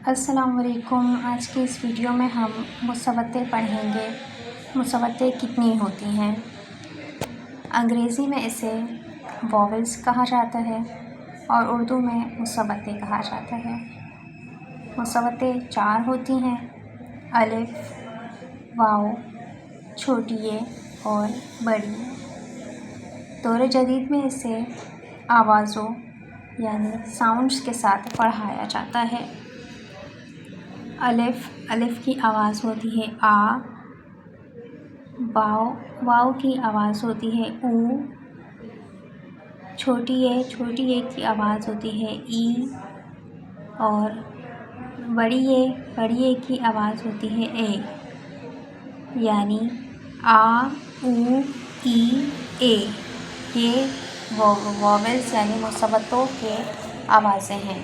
السلام علیکم۔ آج کی اس ویڈیو میں ہم مصوتیں پڑھیں گے۔ مصوتیں کتنی ہوتی ہیں؟ انگریزی میں اسے واولز کہا جاتا ہے اور اردو میں مصوتیں کہا جاتا ہے۔ مصوتیں 4 ہوتی ہیں: الف، واو، چھوٹی اے اور بڑی اے۔ دور جدید میں اسے آوازوں یعنی ساؤنڈز کے ساتھ پڑھایا جاتا ہے۔ الف کی آواز ہوتی ہے آ، واو کی آواز ہوتی ہے او، چھوٹی اے کی آواز ہوتی ہے ای اور بڑی اے کی آواز ہوتی ہے اے، یعنی آ، او، ای، اے۔ یہ واولز یعنی مصوتوں کے آوازیں ہیں۔